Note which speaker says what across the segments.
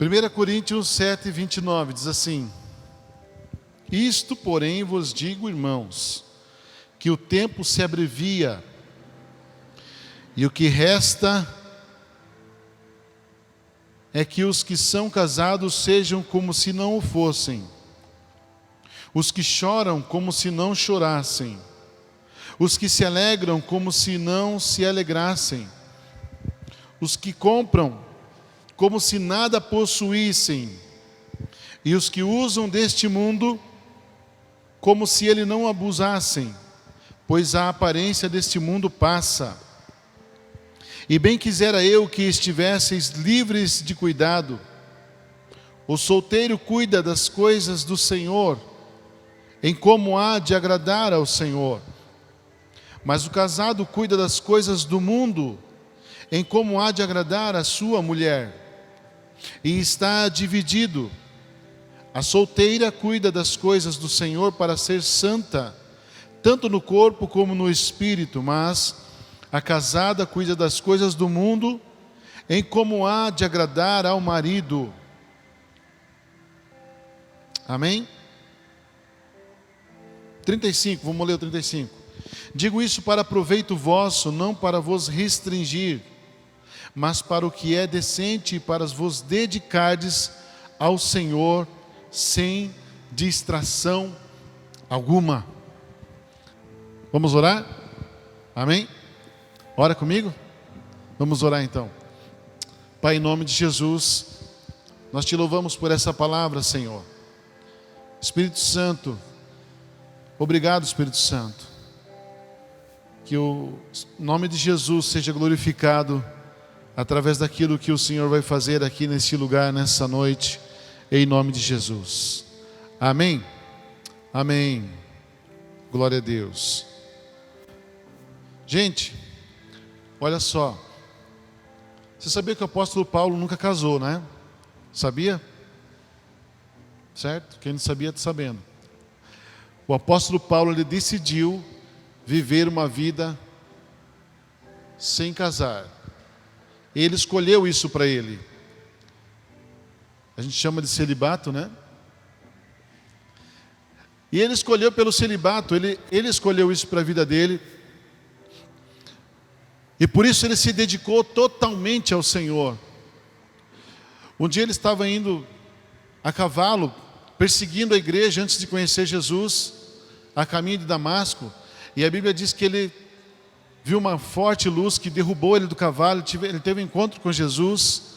Speaker 1: 1 Coríntios 7, 29 diz assim: Isto, porém, vos digo, irmãos, que o tempo se abrevia, e o que resta é que os que são casados sejam como se não o fossem, os que choram como se não chorassem, os que se alegram como se não se alegrassem, os que compram como se nada possuíssem, e os que usam deste mundo como se ele não abusassem, pois a aparência deste mundo passa. E bem quisera eu que estivesseis livres de cuidado. O solteiro cuida das coisas do Senhor, em como há de agradar ao Senhor. Mas o casado cuida das coisas do mundo, em como há de agradar a sua mulher. E está dividido. A solteira cuida das coisas do Senhor para ser santa, tanto no corpo como no espírito, mas a casada cuida das coisas do mundo, em como há de agradar ao marido. Amém? 35, vamos ler o 35. Digo isso para proveito vosso, não para vos restringir, mas para o que é decente, e para vos dedicardes ao Senhor, sem distração alguma. Vamos orar? Amém? Ora comigo? Vamos orar então. Pai, em nome de Jesus, nós te louvamos por essa palavra, Senhor. Espírito Santo, obrigado, Espírito Santo. Que o nome de Jesus seja glorificado através daquilo que o Senhor vai fazer aqui neste lugar, nessa noite, em nome de Jesus. Amém? Amém. Glória a Deus. Gente, olha só. Você sabia que o apóstolo Paulo nunca casou, né? Sabia? Certo? Quem não sabia está sabendo. O apóstolo Paulo, ele decidiu viver uma vida sem casar. Ele escolheu isso para ele. A gente chama de celibato, né? E ele escolheu pelo celibato, ele escolheu isso para a vida dele. E por isso ele se dedicou totalmente ao Senhor. Um dia ele estava indo a cavalo, perseguindo a igreja antes de conhecer Jesus, a caminho de Damasco. E a Bíblia diz que ele viu uma forte luz que derrubou ele do cavalo. Ele teve um encontro com Jesus.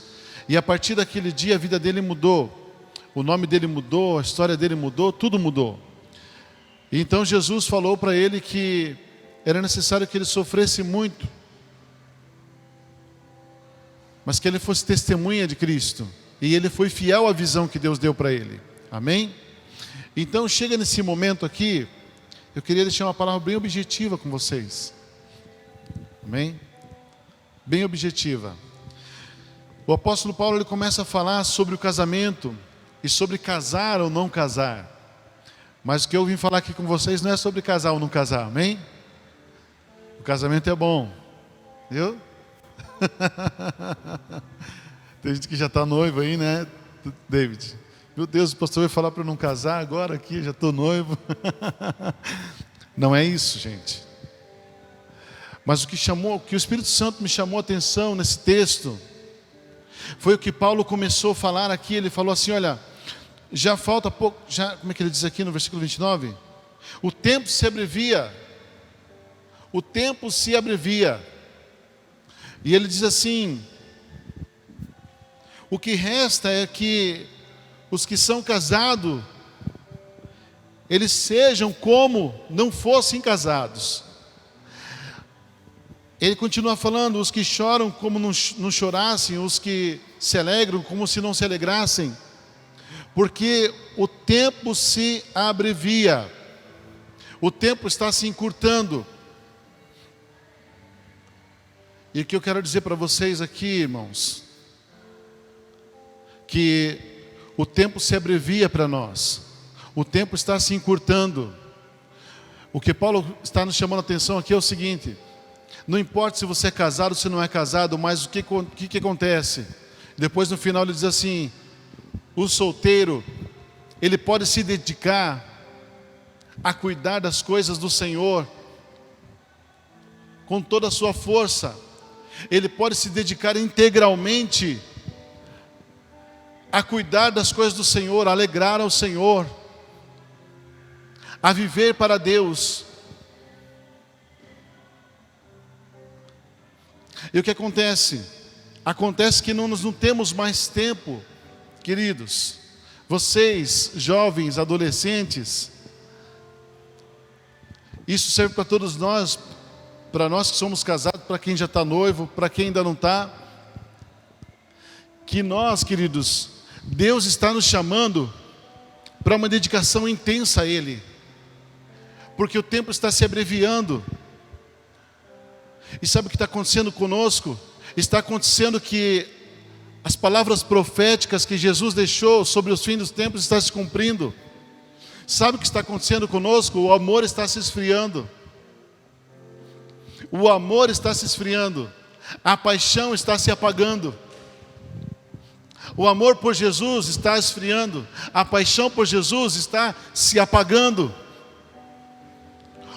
Speaker 1: E a partir daquele dia a vida dele mudou. O nome dele mudou, a história dele mudou, tudo mudou. E então Jesus falou para ele que era necessário que ele sofresse muito, mas que ele fosse testemunha de Cristo. E ele foi fiel à visão que Deus deu para ele. Amém? Então chega nesse momento aqui, eu queria deixar uma palavra bem objetiva com vocês. Amém? Bem objetiva. O apóstolo Paulo, ele começa a falar sobre o casamento e sobre casar ou não casar. Mas o que eu vim falar aqui com vocês não é sobre casar ou não casar, amém? O casamento é bom, viu? Tem gente que já está noivo aí, né, David? Meu Deus, o pastor vai falar para eu não casar agora aqui, já estou noivo. Não é isso, gente. Mas o que o Espírito Santo me chamou a atenção nesse texto foi o que Paulo começou a falar aqui. Ele falou assim, olha, já falta pouco, como é que ele diz aqui no versículo 29? O tempo se abrevia. O tempo se abrevia. E ele diz assim, o que resta é que os que são casados, eles sejam como não fossem casados. Ele continua falando, os que choram como não chorassem, os que se alegram como se não se alegrassem, porque o tempo se abrevia, o tempo está se encurtando. E o que eu quero dizer para vocês aqui, irmãos, que o tempo se abrevia para nós, o tempo está se encurtando. O que Paulo está nos chamando a atenção aqui é o seguinte: não importa se você é casado ou se não é casado, mas o que acontece? Depois no final ele diz assim, o solteiro, ele pode se dedicar a cuidar das coisas do Senhor com toda a sua força. Ele pode se dedicar integralmente a cuidar das coisas do Senhor, a alegrar ao Senhor, a viver para Deus. E o que acontece? Acontece que não temos mais tempo, queridos. Vocês, jovens, adolescentes, isso serve para todos nós, para nós que somos casados, para quem já está noivo, para quem ainda não está. Que nós, queridos, Deus está nos chamando para uma dedicação intensa a Ele, porque o tempo está se abreviando. E sabe o que está acontecendo conosco? Está acontecendo que as palavras proféticas que Jesus deixou sobre os fins dos tempos estão se cumprindo. Sabe o que está acontecendo conosco? O amor está se esfriando. O amor está se esfriando. A paixão está se apagando. O amor por Jesus está esfriando. A paixão por Jesus está se apagando.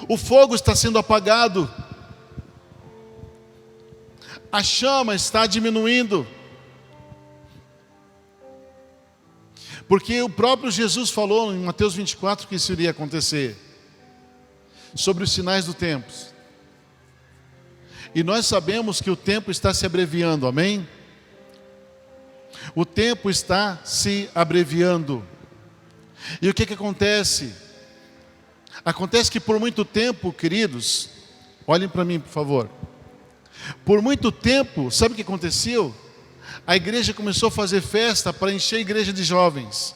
Speaker 1: O fogo está sendo apagado. A chama está diminuindo. Porque o próprio Jesus falou em Mateus 24 que isso iria acontecer, sobre os sinais do tempo. E nós sabemos que o tempo está se abreviando, amém? O tempo está se abreviando. E o que acontece? Acontece que por muito tempo, queridos, olhem para mim, por favor. Por muito tempo, sabe o que aconteceu? A igreja começou a fazer festa para encher a igreja de jovens.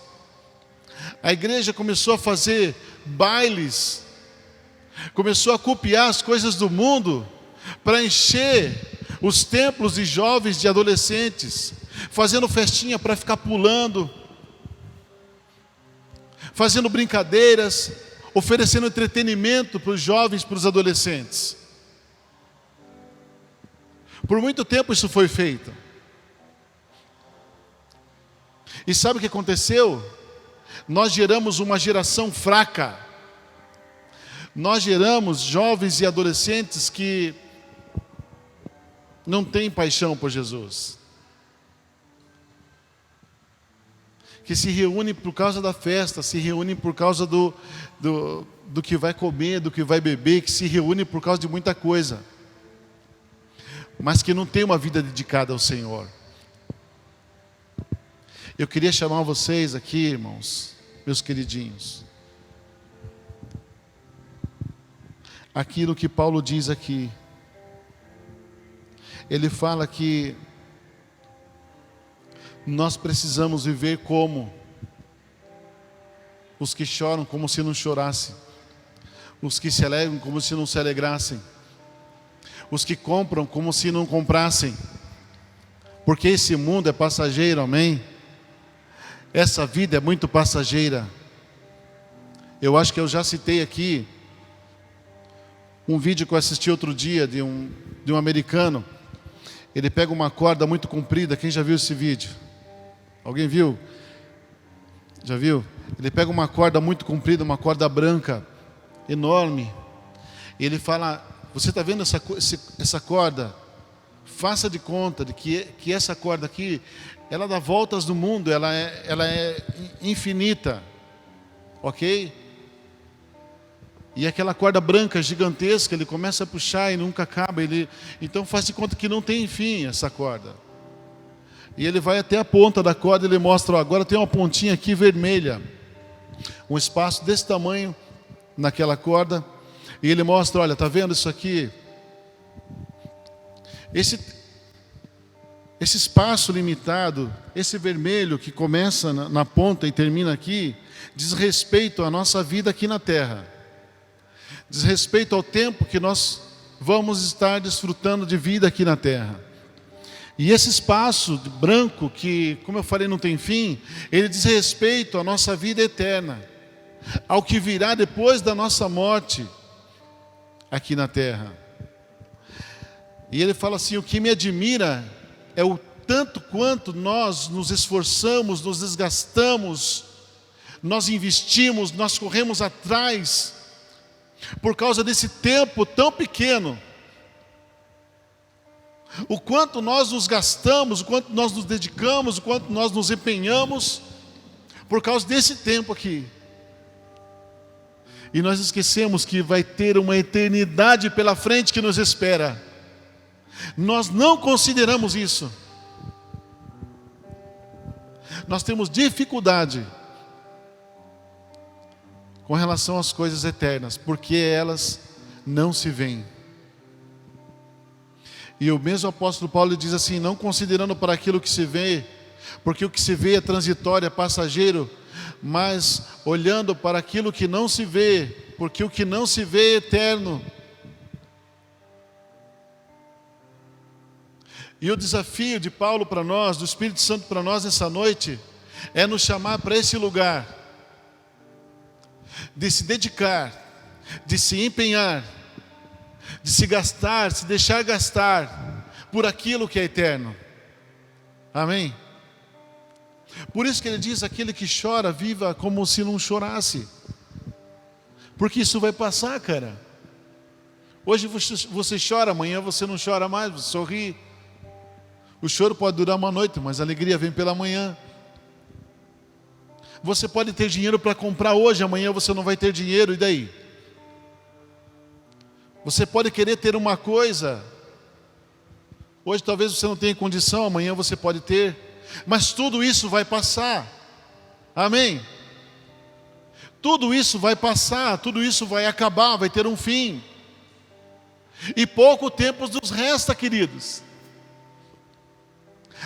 Speaker 1: A igreja começou a fazer bailes, começou a copiar as coisas do mundo para encher os templos de jovens, de adolescentes, fazendo festinha para ficar pulando, fazendo brincadeiras, oferecendo entretenimento para os jovens, para os adolescentes. Por muito tempo isso foi feito. E sabe o que aconteceu? Nós geramos uma geração fraca. Nós geramos jovens e adolescentes que não têm paixão por Jesus, que se reúnem por causa da festa, se reúnem por causa do que vai comer, do que vai beber, que se reúnem por causa de muita coisa, mas que não tem uma vida dedicada ao Senhor. Eu queria chamar vocês aqui, irmãos, meus queridinhos, aquilo que Paulo diz aqui. Ele fala que nós precisamos viver como os que choram, como se não chorassem, os que se alegram, como se não se alegrassem, os que compram, como se não comprassem, porque esse mundo é passageiro, amém? Essa vida é muito passageira. Eu acho que eu já citei aqui um vídeo que eu assisti outro dia de um americano. Ele pega uma corda muito comprida. Quem já viu esse vídeo? Alguém viu? Já viu? Ele pega uma corda muito comprida, uma corda branca, enorme. E ele fala: você está vendo essa corda? Faça de conta de que essa corda aqui, ela dá voltas no mundo, ela é infinita, ok? E aquela corda branca gigantesca, ele começa a puxar e nunca acaba. Então faz de conta que não tem fim essa corda. E ele vai até a ponta da corda e ele mostra: ó, agora tem uma pontinha aqui vermelha, um espaço desse tamanho naquela corda. E ele mostra: olha, está vendo isso aqui? Esse espaço limitado, esse vermelho que começa na ponta e termina aqui, diz respeito à nossa vida aqui na terra. Diz respeito ao tempo que nós vamos estar desfrutando de vida aqui na terra. E esse espaço branco, que, como eu falei, não tem fim, ele diz respeito à nossa vida eterna, ao que virá depois da nossa morte aqui na terra. E ele fala assim: o que me admira é o tanto quanto nós nos esforçamos, nos desgastamos, nós investimos, nós corremos atrás, por causa desse tempo tão pequeno, o quanto nós nos gastamos, o quanto nós nos dedicamos, o quanto nós nos empenhamos, por causa desse tempo aqui. E nós esquecemos que vai ter uma eternidade pela frente que nos espera. Nós não consideramos isso. Nós temos dificuldade com relação às coisas eternas, porque elas não se veem. E o mesmo apóstolo Paulo diz assim: não considerando para aquilo que se vê, porque o que se vê é transitório, é passageiro, mas olhando para aquilo que não se vê, porque o que não se vê é eterno. E o desafio de Paulo para nós, do Espírito Santo para nós nessa noite, é nos chamar para esse lugar, de se dedicar, de se empenhar, de se gastar, se deixar gastar por aquilo que é eterno. Amém? Por isso que ele diz: aquele que chora, viva como se não chorasse. Porque isso vai passar, cara. Hoje você chora, amanhã você não chora mais, você sorri. O choro pode durar uma noite, mas a alegria vem pela manhã. Você pode ter dinheiro para comprar hoje, amanhã você não vai ter dinheiro, e daí? Você pode querer ter uma coisa, hoje talvez você não tenha condição, amanhã você pode ter, mas tudo isso vai passar. Amém? Tudo isso vai passar, tudo isso vai acabar, vai ter um fim. E pouco tempo nos resta, queridos.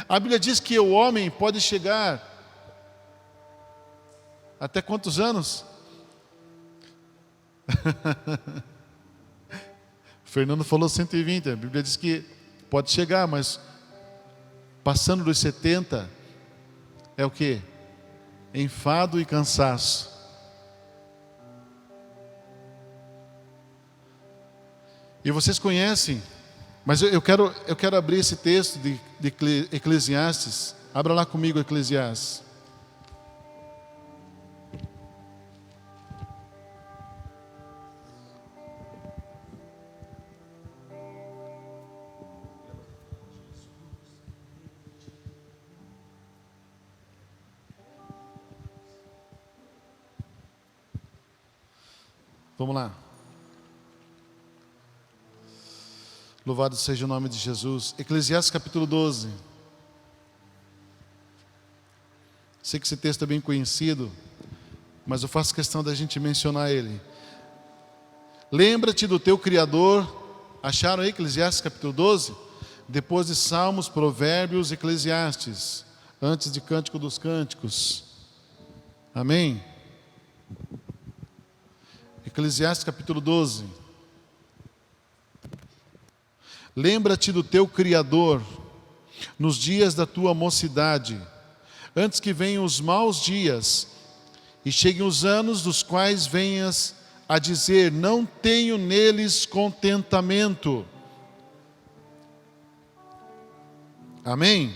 Speaker 1: A Bíblia diz que o homem pode chegar até quantos anos? Fernando falou 120, a Bíblia diz que pode chegar, mas passando dos 70 é o que? Enfado e cansaço. E vocês conhecem, mas eu quero abrir esse texto de Eclesiastes. Abra lá comigo Eclesiastes. Vamos lá. Louvado seja o nome de Jesus. Eclesiastes capítulo 12. Sei que esse texto é bem conhecido, mas eu faço questão da gente mencionar ele. Lembra-te do teu Criador. Acharam aí Eclesiastes capítulo 12? Depois de Salmos, Provérbios, Eclesiastes. Antes de Cântico dos Cânticos. Amém? Eclesiastes capítulo 12. Lembra-te do teu Criador nos dias da tua mocidade, antes que venham os maus dias e cheguem os anos dos quais venhas a dizer: não tenho neles contentamento. Amém?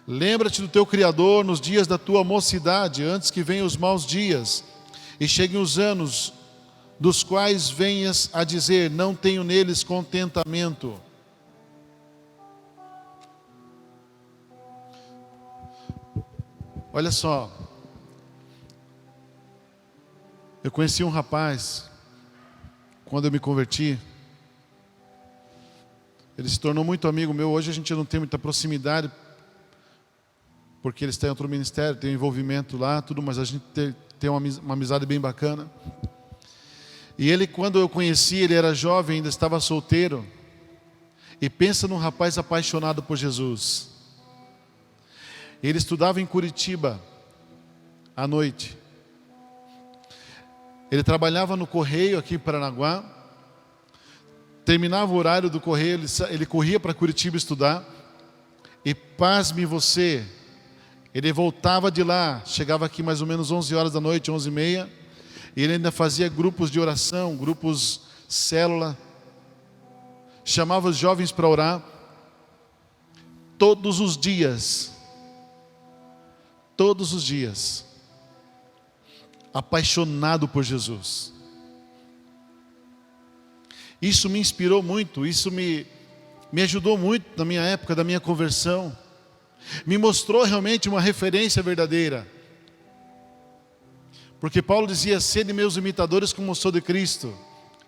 Speaker 1: Lembra-te do teu Criador nos dias da tua mocidade, antes que venham os maus dias e cheguem os anos dos quais venhas a dizer: não tenho neles contentamento. Olha só, eu conheci um rapaz, quando eu me converti, ele se tornou muito amigo meu. Hoje a gente não tem muita proximidade, porque ele está em outro ministério, tem um envolvimento lá, tudo, mas a gente tem uma amizade bem bacana. E ele, quando eu conheci, ele era jovem, ainda estava solteiro. E pensa num rapaz apaixonado por Jesus. Ele estudava em Curitiba, à noite. Ele trabalhava no correio aqui em Paranaguá. Terminava o horário do correio, ele corria para Curitiba estudar. E pasme você, ele voltava de lá, chegava aqui mais ou menos 11 horas da noite, 11h30. E ele ainda fazia grupos de oração, grupos célula. Chamava os jovens para orar. todos os dias, apaixonado por Jesus. Isso me inspirou muito, isso me ajudou muito na minha época da minha conversão. Me mostrou realmente uma referência verdadeira. Porque Paulo dizia: sede meus imitadores como eu sou de Cristo.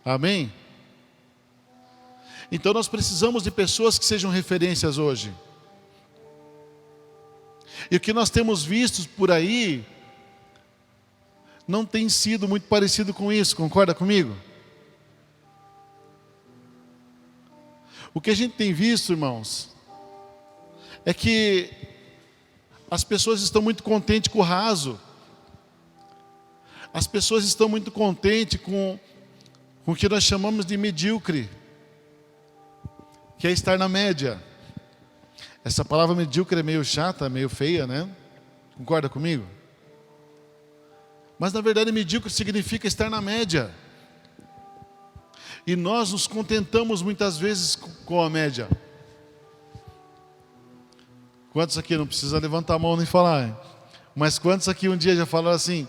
Speaker 1: Amém? Então nós precisamos de pessoas que sejam referências hoje. E o que nós temos visto por aí não tem sido muito parecido com isso, concorda comigo? O que a gente tem visto, irmãos, é que as pessoas estão muito contentes com o raso. As pessoas estão muito contentes com o que nós chamamos de medíocre, que é estar na média. Essa palavra medíocre é meio chata, meio feia, né? Concorda comigo? Mas na verdade medíocre significa estar na média. E nós nos contentamos muitas vezes com a média. Quantos aqui, não precisa levantar a mão nem falar, hein? Mas quantos aqui um dia já falaram assim: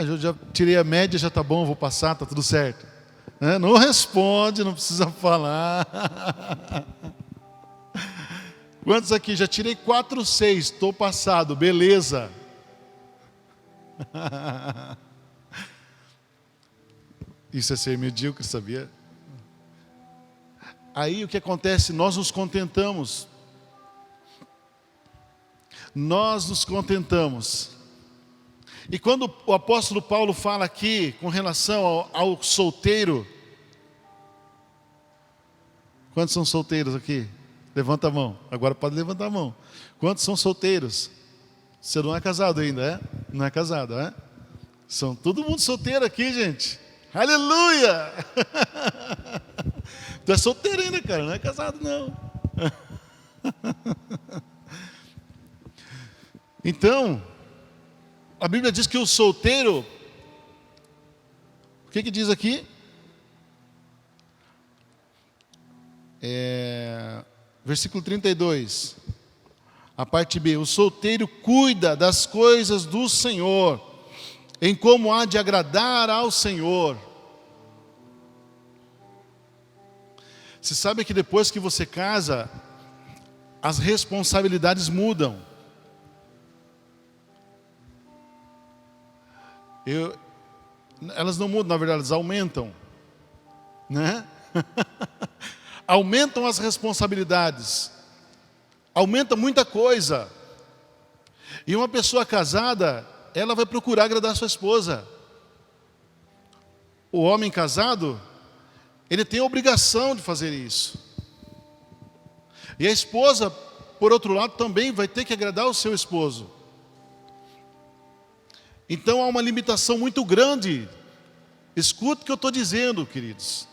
Speaker 1: eu já tirei a média, já está bom, vou passar, está tudo certo. Não responde, não precisa falar. Quantos aqui, já tirei 4,6, estou passado, beleza. Isso é ser medíocre, sabia? Aí o que acontece? Nós nos contentamos. E quando o apóstolo Paulo fala aqui com relação ao solteiro, quantos são solteiros aqui? Levanta a mão, agora pode levantar a mão. Quantos são solteiros? Você não é casado ainda, é? Não é casado, é? São todo mundo solteiro aqui, gente. Aleluia! Tu é solteiro ainda, cara, não é casado não. Então, a Bíblia diz que o solteiro, o que diz aqui? Versículo 32, a parte B: o solteiro cuida das coisas do Senhor, em como há de agradar ao Senhor. Você sabe que depois que você casa, as responsabilidades mudam. Elas não mudam, na verdade, elas aumentam, né? Aumentam as responsabilidades, aumenta muita coisa. E uma pessoa casada, ela vai procurar agradar sua esposa. O homem casado, ele tem a obrigação de fazer isso. E a esposa, por outro lado, também vai ter que agradar o seu esposo. Então há uma limitação muito grande. Escuta o que eu estou dizendo, queridos.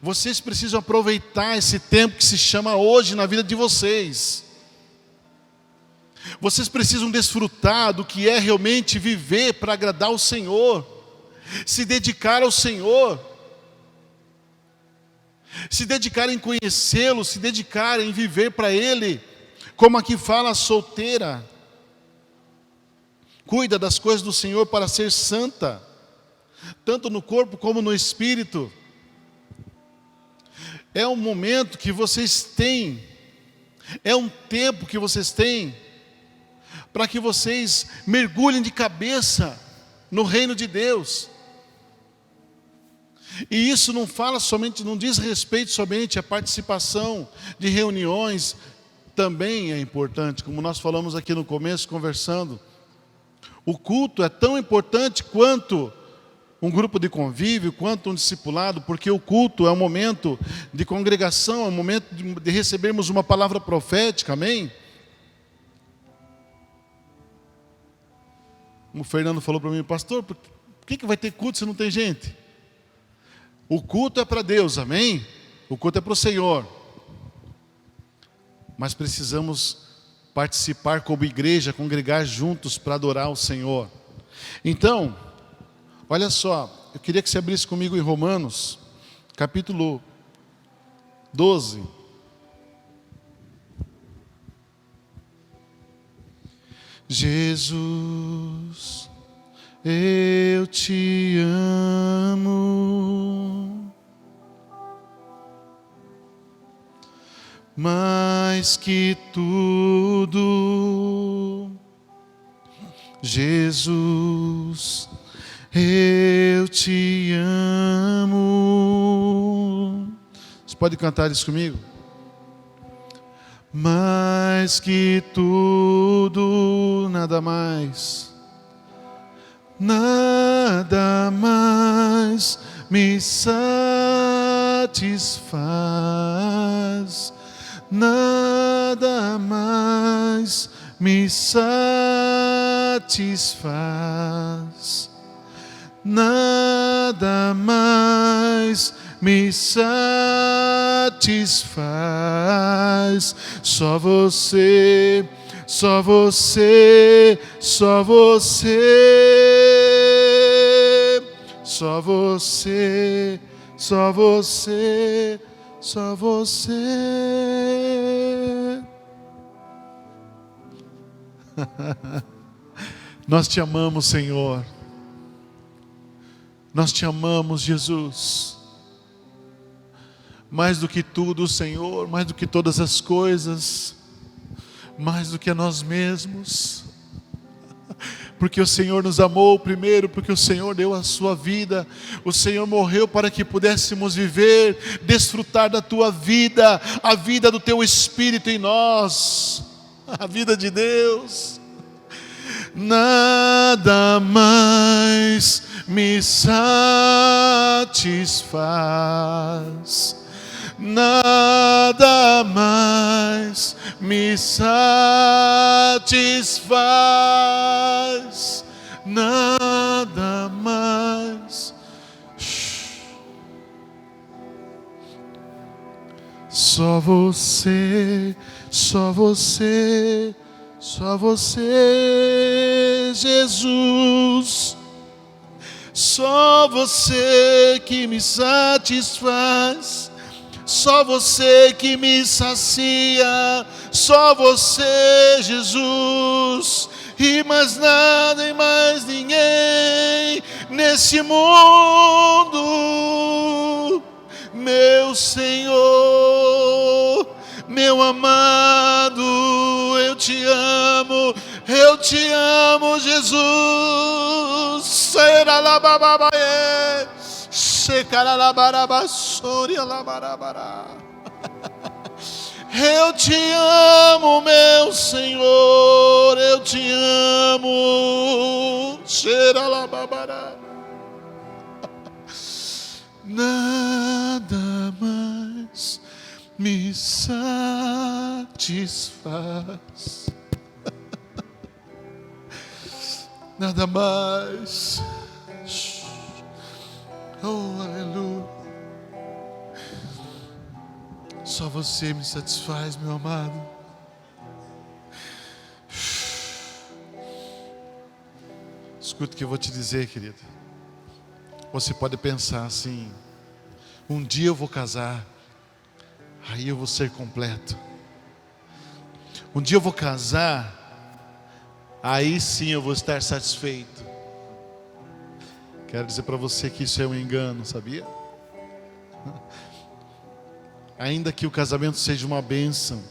Speaker 1: Vocês precisam aproveitar esse tempo que se chama hoje na vida de vocês. Vocês precisam desfrutar do que é realmente viver para agradar o Senhor, se dedicar ao Senhor, se dedicar em conhecê-lo, se dedicar em viver para Ele, como aqui fala a solteira. Cuida das coisas do Senhor para ser santa, tanto no corpo como no espírito. É um momento que vocês têm, é um tempo que vocês têm, para que vocês mergulhem de cabeça no reino de Deus. E isso não fala somente, não diz respeito somente à participação de reuniões, também é importante, como nós falamos aqui no começo, conversando. O culto é tão importante quanto um grupo de convívio, quanto um discipulado, porque o culto é um momento de congregação, é um momento de recebermos uma palavra profética, amém? O Fernando falou para mim: pastor, por que vai ter culto se não tem gente? O culto é para Deus, amém? O culto é para o Senhor. Mas precisamos participar como igreja, congregar juntos para adorar o Senhor. Então, olha só, eu queria que você abrisse comigo em Romanos, capítulo 12. Jesus, eu te amo, mais que tudo. Jesus, eu te amo. Você pode cantar isso comigo? Mais que tudo, nada mais me satisfaz, nada mais me satisfaz, nada mais me satisfaz. Só você, só você, só você, só você, só você, só você. Nós te amamos, Senhor. Nós te amamos, Jesus. Mais do que tudo, Senhor, mais do que todas as coisas, mais do que a nós mesmos. Porque o Senhor nos amou primeiro, porque o Senhor deu a sua vida. O Senhor morreu para que pudéssemos viver, desfrutar da tua vida, a vida do teu Espírito em nós, a vida de Deus. Nada mais me satisfaz, nada mais me satisfaz, nada mais. Só você, só você, só você, Jesus. Só você que me satisfaz, só você que me sacia, só você, Jesus, e mais nada e mais ninguém nesse mundo. Meu Senhor, meu amado, eu te amo, Jesus. Será lá bababaê, checará lá barabassori lá barabará. Eu te amo, meu Senhor, eu te amo. Será lá babará. Nada mais me satisfaz, nada mais. Oh, aleluia. Só você me satisfaz, meu amado. Escuta o que eu vou te dizer, querido. Você pode pensar assim: um dia eu vou casar, aí eu vou ser completo. Um dia eu vou casar, aí sim eu vou estar satisfeito. Quero dizer para você que isso é um engano, sabia? Ainda que o casamento seja uma bênção,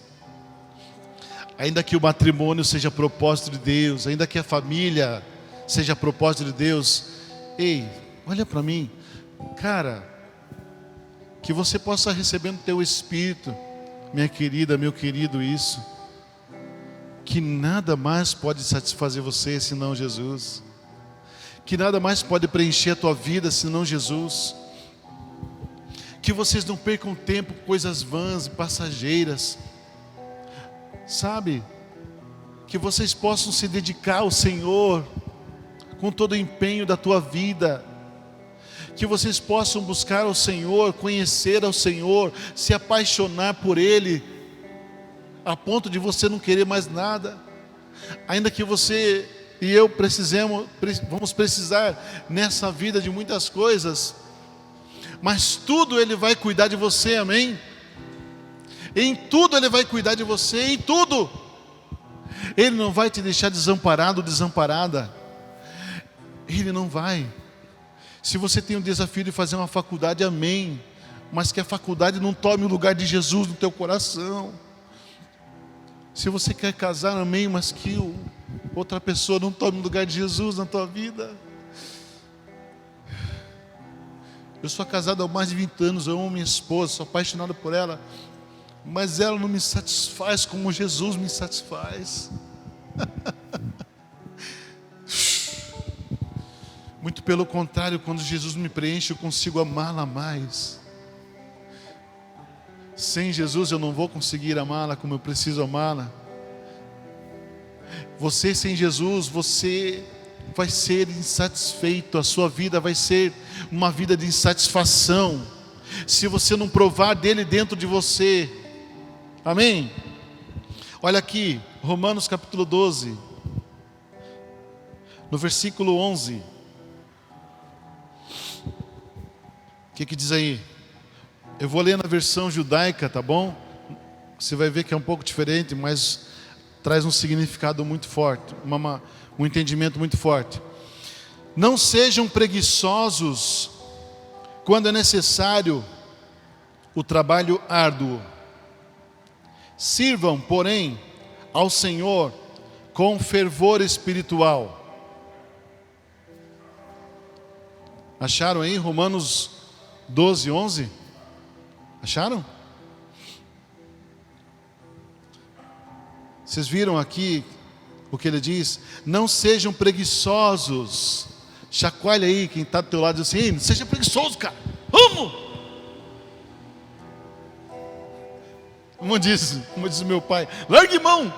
Speaker 1: ainda que o matrimônio seja propósito de Deus, ainda que a família seja propósito de Deus, ei, olha para mim, cara, que você possa receber no teu espírito, minha querida, meu querido, isso, que nada mais pode satisfazer você senão Jesus, que nada mais pode preencher a tua vida senão Jesus, que vocês não percam tempo com coisas vãs e passageiras, sabe, que vocês possam se dedicar ao Senhor, com todo o empenho da tua vida, que vocês possam buscar ao Senhor, conhecer ao Senhor, se apaixonar por Ele, a ponto de você não querer mais nada, ainda que você e eu vamos precisar nessa vida de muitas coisas, mas tudo Ele vai cuidar de você, amém? Em tudo Ele vai cuidar de você, em tudo. Ele não vai te deixar desamparado ou desamparada. Ele não vai. Se você tem o desafio de fazer uma faculdade, amém. Mas que a faculdade não tome o lugar de Jesus no teu coração. Se você quer casar, amém. Mas que outra pessoa não tome o lugar de Jesus na tua vida. Eu sou casado há mais de 20 anos, eu amo minha esposa, sou apaixonado por ela. Mas ela não me satisfaz como Jesus me satisfaz. Muito pelo contrário, quando Jesus me preenche, eu consigo amá-la mais. Sem Jesus eu não vou conseguir amá-la como eu preciso amá-la. Você sem Jesus, você vai ser insatisfeito. A sua vida vai ser uma vida de insatisfação, se você não provar dele dentro de você. Amém? Olha aqui, Romanos capítulo 12, no versículo 11. O que diz aí? Eu vou ler na versão judaica, tá bom? Você vai ver que é um pouco diferente, mas traz um significado muito forte, um entendimento muito forte. Não sejam preguiçosos quando é necessário o trabalho árduo. Sirvam, porém, ao Senhor com fervor espiritual. Acharam aí Romanos 12, 11? Acharam? Vocês viram aqui o que ele diz? Não sejam preguiçosos. Chacoalha aí quem está do teu lado e diz assim: não seja preguiçoso, cara. Vamos! Como diz meu pai, largue mão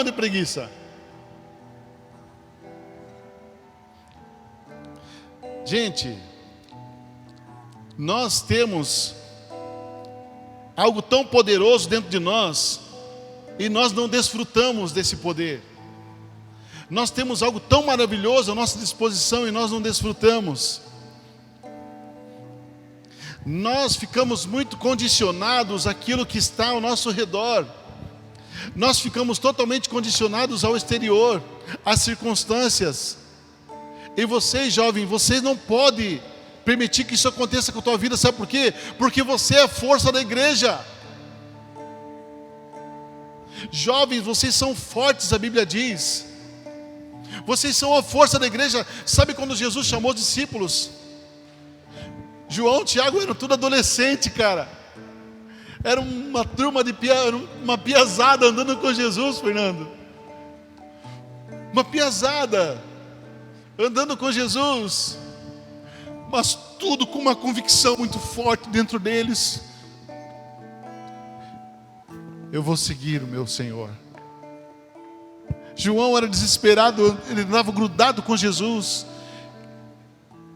Speaker 1: de preguiça. Gente, nós temos algo tão poderoso dentro de nós e nós não desfrutamos desse poder. Nós temos algo tão maravilhoso à nossa disposição e nós não desfrutamos. Nós ficamos muito condicionados àquilo que está ao nosso redor. Nós ficamos totalmente condicionados ao exterior, às circunstâncias. E vocês, jovens, vocês não podem permitir que isso aconteça com a tua vida. Sabe por quê? Porque você é a força da igreja. Jovens, vocês são fortes, a Bíblia diz. Vocês são a força da igreja. Sabe quando Jesus chamou os discípulos? João, Tiago eram tudo adolescente, cara. Era uma turma uma piazada andando com Jesus, Fernando. Uma piazada andando com Jesus. Mas tudo com uma convicção muito forte dentro deles. Eu vou seguir o meu Senhor. João era desesperado, ele andava grudado com Jesus.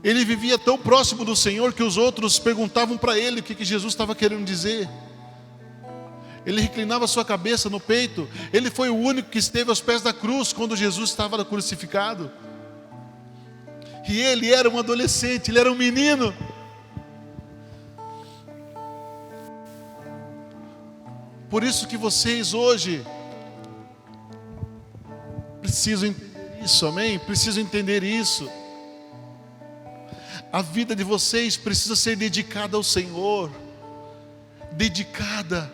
Speaker 1: Ele vivia tão próximo do Senhor que os outros perguntavam para ele o que Jesus estava querendo dizer. Ele reclinava sua cabeça no peito. Ele foi o único que esteve aos pés da cruz quando Jesus estava crucificado. E ele era um adolescente, ele era um menino. Por isso que vocês hoje precisam entender isso, amém? Precisam entender isso. A vida de vocês precisa ser dedicada ao Senhor. Dedicada.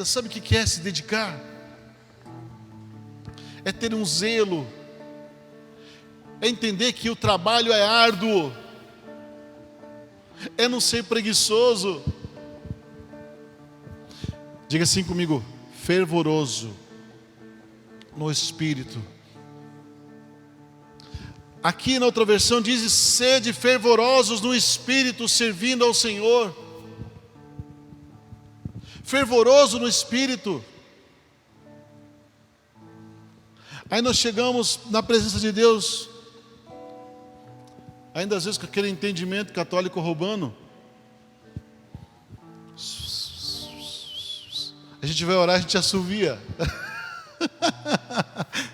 Speaker 1: Sabe o que é se dedicar? É ter um zelo. É entender que o trabalho é árduo. É não ser preguiçoso. Diga assim comigo: fervoroso no espírito. Aqui na outra versão diz: sede fervorosos no espírito, servindo ao Senhor. Fervoroso no espírito. Aí nós chegamos na presença de Deus, ainda às vezes com aquele entendimento católico roubando. A gente vai orar, a gente assovia.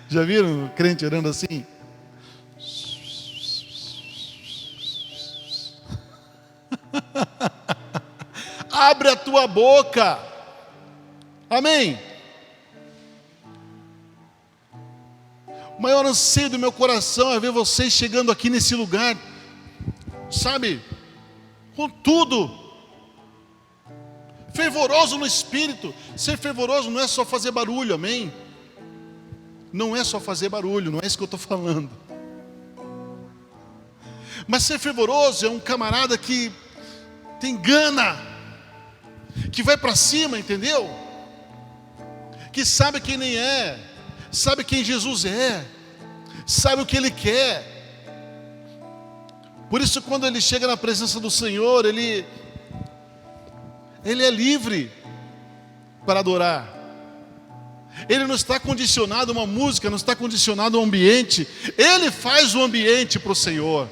Speaker 1: Já viram o crente orando assim? Abre a tua boca. Amém? O maior anseio do meu coração é ver vocês chegando aqui nesse lugar, sabe, com tudo, fervoroso no Espírito. Ser fervoroso não é só fazer barulho, amém? Não é só fazer barulho, não é isso que eu estou falando. Mas ser fervoroso é um camarada que tem gana, que vai para cima, entendeu? Que sabe quem nem é, sabe quem Jesus é, sabe o que Ele quer. Por isso, quando ele chega na presença do Senhor, ele é livre para adorar. Ele não está condicionado a uma música, não está condicionado a um ambiente. Ele faz o ambiente para o Senhor.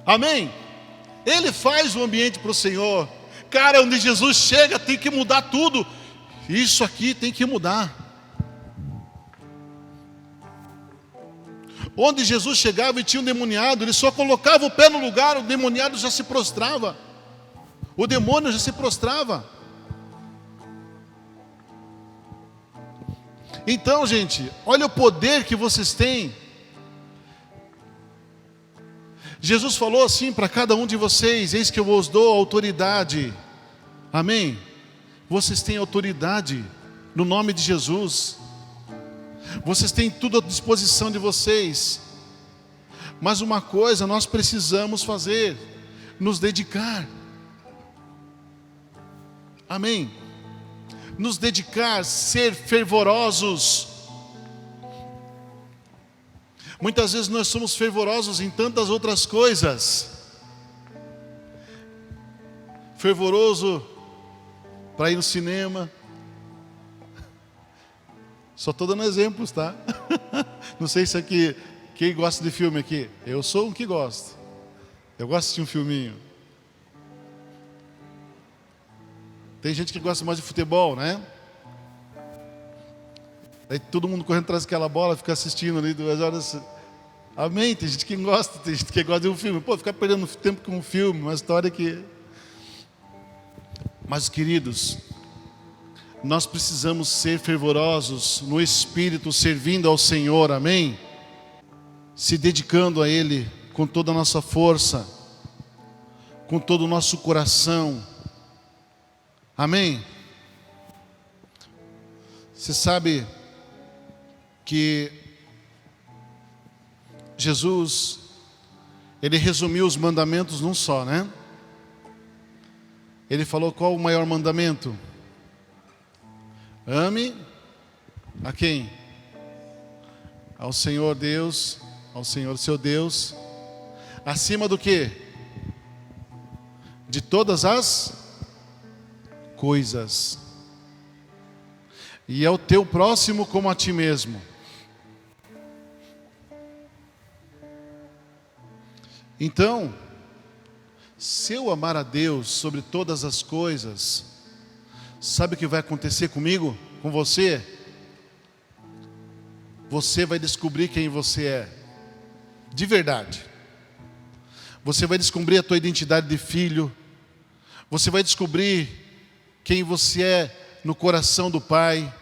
Speaker 1: Amém? Ele faz o ambiente para o Senhor. Cara, onde Jesus chega tem que mudar tudo. Isso aqui tem que mudar. Onde Jesus chegava e tinha um demoniado, ele só colocava o pé no lugar, o demoniado já se prostrava. O demônio já se prostrava. Então, gente, olha o poder que vocês têm. Jesus falou assim para cada um de vocês: eis que eu vos dou autoridade. Amém? Vocês têm autoridade no nome de Jesus. Vocês têm tudo à disposição de vocês. Mas uma coisa nós precisamos fazer: nos dedicar. Amém? Nos dedicar, ser fervorosos. Muitas vezes nós somos fervorosos em tantas outras coisas. Fervoroso para ir no cinema. Só estou dando exemplos, tá? Não sei se aqui, quem gosta de filme aqui? Eu sou um que gosta. Eu gosto de assistir um filminho. Tem gente que gosta mais de futebol, né? Aí todo mundo correndo atrás daquela bola, fica assistindo ali 2 horas. Amém? Tem gente que gosta, tem gente que gosta de um filme. Pô, ficar perdendo tempo com um filme, uma história que... Mas, queridos, nós precisamos ser fervorosos no Espírito, servindo ao Senhor, amém? Se dedicando a Ele com toda a nossa força, com todo o nosso coração, amém? Você sabe que Jesus, Ele resumiu os mandamentos num só, né? Ele falou: qual o maior mandamento? Ame a quem? Ao Senhor Deus, ao Senhor seu Deus, acima do que? De todas as coisas. E é o teu próximo como a ti mesmo. Então, se eu amar a Deus sobre todas as coisas, sabe o que vai acontecer comigo, com você? Você vai descobrir quem você é, de verdade. Você vai descobrir a tua identidade de filho. Você vai descobrir quem você é no coração do Pai.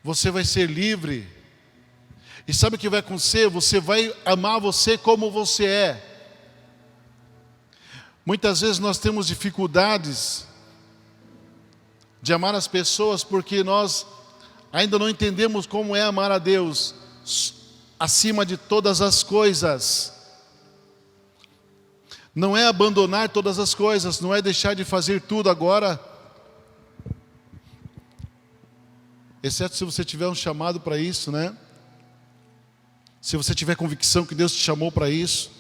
Speaker 1: Você vai ser livre. E sabe o que vai acontecer? Você vai amar você como você é. Muitas vezes nós temos dificuldades de amar as pessoas porque nós ainda não entendemos como é amar a Deus acima de todas as coisas. Não é abandonar todas as coisas, não é deixar de fazer tudo agora, exceto se você tiver um chamado para isso, né? Se você tiver convicção que Deus te chamou para isso.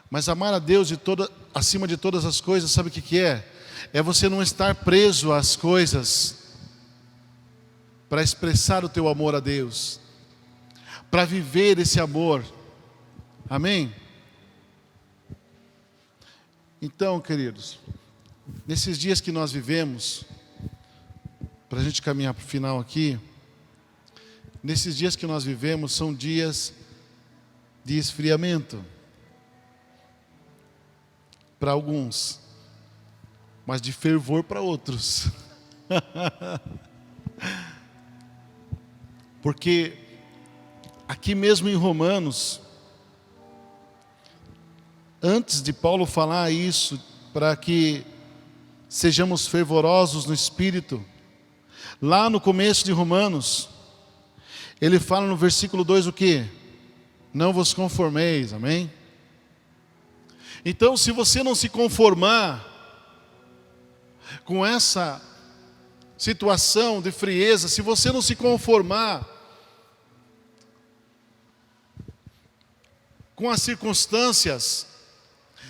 Speaker 1: Mas amar a Deus acima de todas as coisas, sabe o que é? É você não estar preso às coisas para expressar o teu amor a Deus, para viver esse amor. Amém? Então, queridos, nesses dias que nós vivemos, para a gente caminhar para o final aqui, nesses dias que nós vivemos são dias de esfriamento para alguns, mas de fervor para outros. Porque aqui mesmo em Romanos, antes de Paulo falar isso, para que sejamos fervorosos no Espírito, lá no começo de Romanos, ele fala no versículo 2 o quê? Não vos conformeis, amém? Então, se você não se conformar com essa situação de frieza, se você não se conformar com as circunstâncias,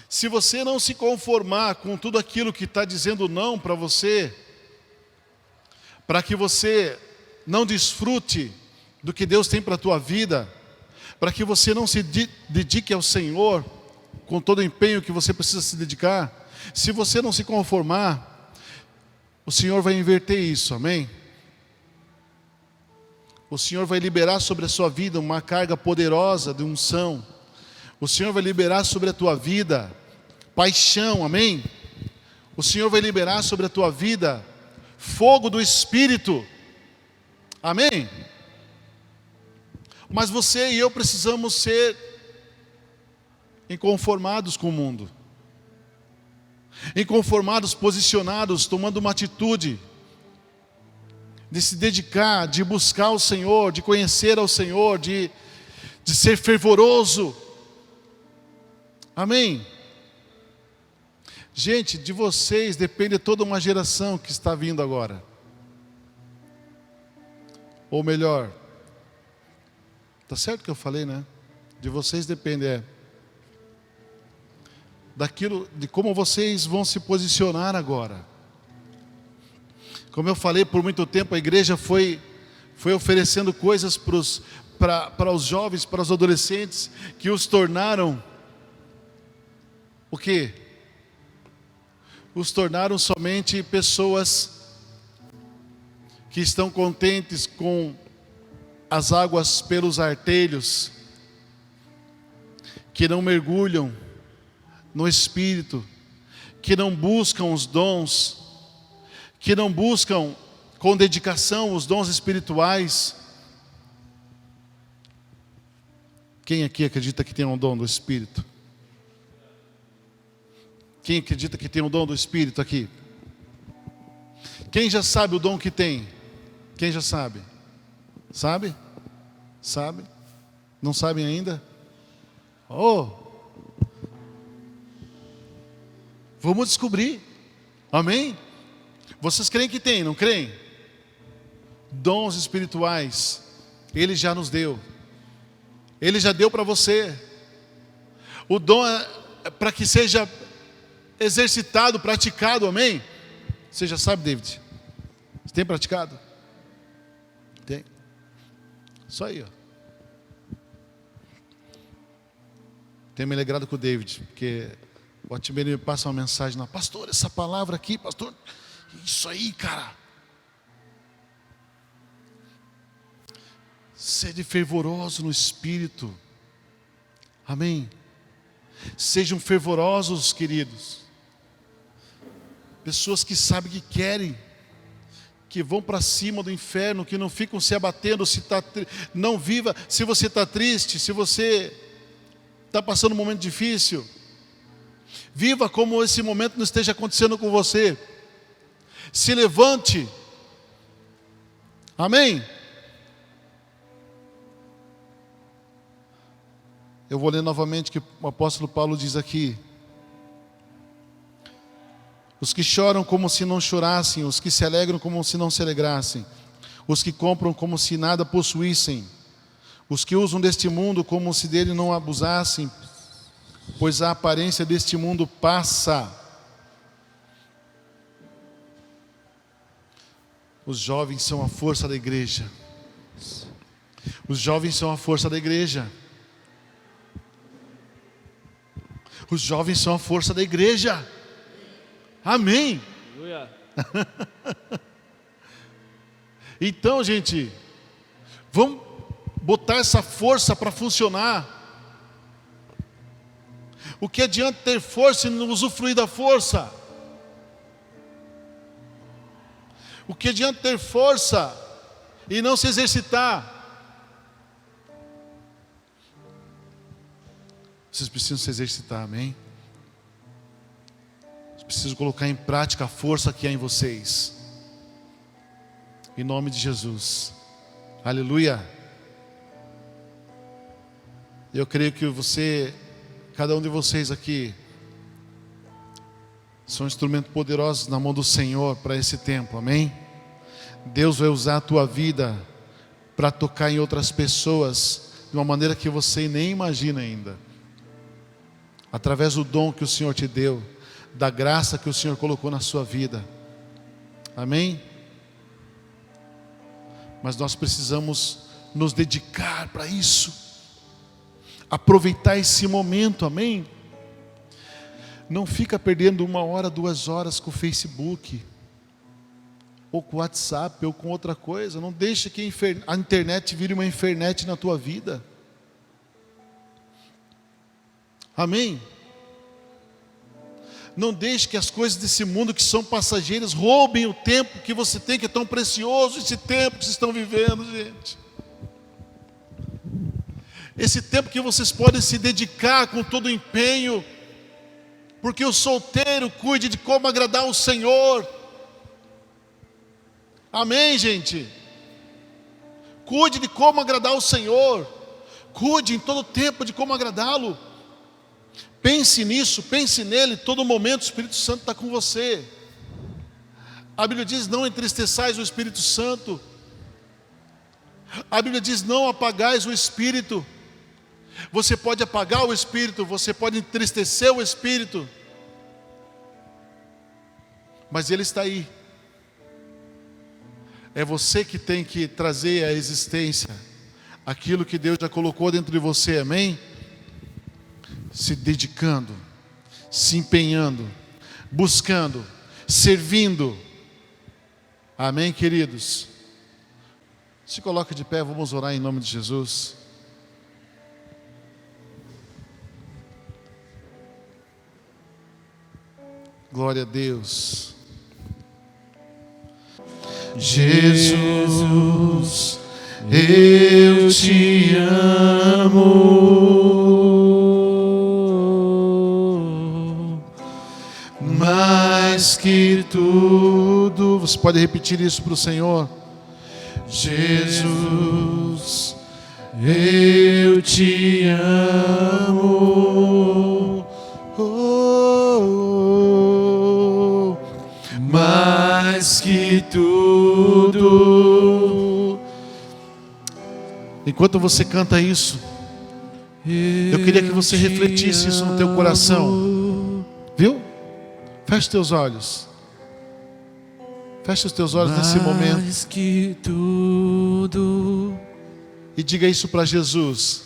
Speaker 1: se você não se conformar com tudo aquilo que está dizendo não para você, para que você não desfrute do que Deus tem para a tua vida, para que você não se dedique ao Senhor com todo o empenho que você precisa se dedicar, se você não se conformar, o Senhor vai inverter isso, amém? O Senhor vai liberar sobre a sua vida uma carga poderosa de unção. O Senhor vai liberar sobre a tua vida paixão, amém? O Senhor vai liberar sobre a tua vida fogo do Espírito, amém? Mas você e eu precisamos ser inconformados com o mundo, inconformados, posicionados, tomando uma atitude de se dedicar, de buscar o Senhor, de conhecer ao Senhor, de ser fervoroso, amém? Gente, de vocês depende toda uma geração que está vindo agora. Ou melhor, está certo o que eu falei, né? De vocês depende, daquilo, de como vocês vão se posicionar agora. Como eu falei, por muito tempo a igreja foi oferecendo coisas para os jovens, para os adolescentes, que os tornaram o quê? Os tornaram somente pessoas que estão contentes com as águas pelos artelhos, que não mergulham no Espírito, que não buscam os dons, que não buscam com dedicação os dons espirituais. Quem aqui acredita que tem um dom do Espírito? Quem acredita que tem um dom do Espírito aqui? Quem já sabe o dom que tem? Quem já sabe? Sabe? Sabe? Não sabem ainda? Oh! Vamos descobrir. Amém? Vocês creem que tem, não creem? Dons espirituais, Ele já nos deu. Ele já deu para você. O dom é para que seja exercitado, praticado, amém? Você já sabe, David? Você tem praticado? Tem. Isso aí, ó. Tenho me alegrado com o David, porque o Atimeiro me passa uma mensagem lá: pastor, essa palavra aqui, pastor, isso aí, cara. Sede fervoroso no Espírito, amém? Sejam fervorosos, queridos. Pessoas que sabem que querem, que vão para cima do inferno, que não ficam se abatendo. Não viva, se você está triste, se você está passando um momento difícil, viva como esse momento não esteja acontecendo com você. Se levante, amém? Eu vou ler novamente o que o apóstolo Paulo diz aqui: os que choram como se não chorassem, os que se alegram como se não se alegrassem, os que compram como se nada possuíssem, os que usam deste mundo como se dele não abusassem, pois a aparência deste mundo passa. Os jovens são a força da igreja. Os jovens são a força da igreja. Os jovens são a força da igreja. Amém. Então, gente, vamos botar essa força para funcionar. O que adianta ter força e não usufruir da força? O que adianta ter força e não se exercitar? Vocês precisam se exercitar, amém? Vocês precisam colocar em prática a força que há em vocês. Em nome de Jesus. Aleluia. Eu creio que cada um de vocês aqui, são instrumentos poderosos na mão do Senhor para esse tempo, amém? Deus vai usar a tua vida para tocar em outras pessoas de uma maneira que você nem imagina ainda. Através do dom que o Senhor te deu, da graça que o Senhor colocou na sua vida. Amém? Mas nós precisamos nos dedicar para isso. Aproveitar esse momento, amém? Não fica perdendo 1 hora, 2 horas com o Facebook, ou com o WhatsApp, ou com outra coisa. Não deixe que a internet vire uma infernet na tua vida. Amém? Não deixe que as coisas desse mundo que são passageiras roubem o tempo que você tem, que é tão precioso, esse tempo que vocês estão vivendo, gente. Esse tempo que vocês podem se dedicar com todo o empenho, porque o solteiro cuide de como agradar o Senhor. Amém, gente? Cuide de como agradar o Senhor. Cuide em todo o tempo de como agradá-lo. Pense nisso, pense nele, todo momento o Espírito Santo está com você. A Bíblia diz: não entristeçais o Espírito Santo. A Bíblia diz: não apagais o Espírito. Você pode apagar o Espírito, você pode entristecer o Espírito, mas ele está aí. É você que tem que trazer à existência aquilo que Deus já colocou dentro de você, amém? Se dedicando, se empenhando, buscando, servindo. Amém, queridos? Se coloque de pé, vamos orar em nome de Jesus. Glória a Deus. Jesus, eu te amo mais que tudo. Você pode repetir isso para o Senhor? Jesus, eu te amo mais que tudo. Enquanto você canta isso, eu queria que você refletisse isso no teu coração. Viu? Feche teus olhos. Feche os teus olhos nesse momento.
Speaker 2: Mais que tudo,
Speaker 1: e diga isso para Jesus.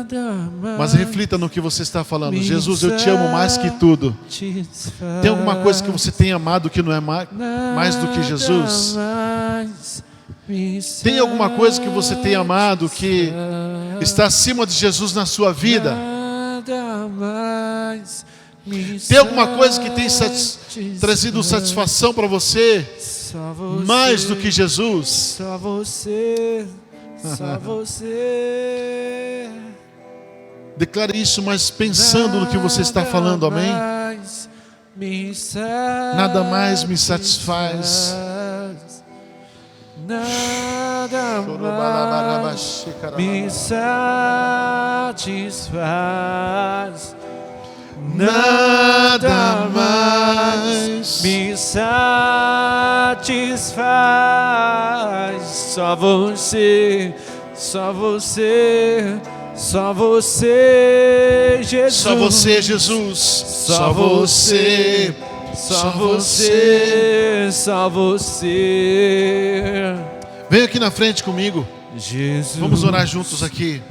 Speaker 2: nada mais.
Speaker 1: Mas reflita no que você está falando. Jesus, eu te amo mais que tudo. Tem alguma coisa que você tem amado que não é mais do que Jesus? Tem alguma coisa que você tem amado que está acima de Jesus na sua vida? Tem alguma coisa que tem trazido satisfação para você mais do que Jesus?
Speaker 2: Só você, só você.
Speaker 1: Declare isso, mas pensando no que você está falando, amém? Nada mais me satisfaz.
Speaker 2: Nada mais me satisfaz.
Speaker 1: Nada mais
Speaker 2: me satisfaz. Só você, só você, só você, Jesus.
Speaker 1: Só você, Jesus.
Speaker 2: Só você, só você, só você.
Speaker 1: Vem aqui na frente comigo.
Speaker 2: Jesus.
Speaker 1: Vamos orar juntos aqui.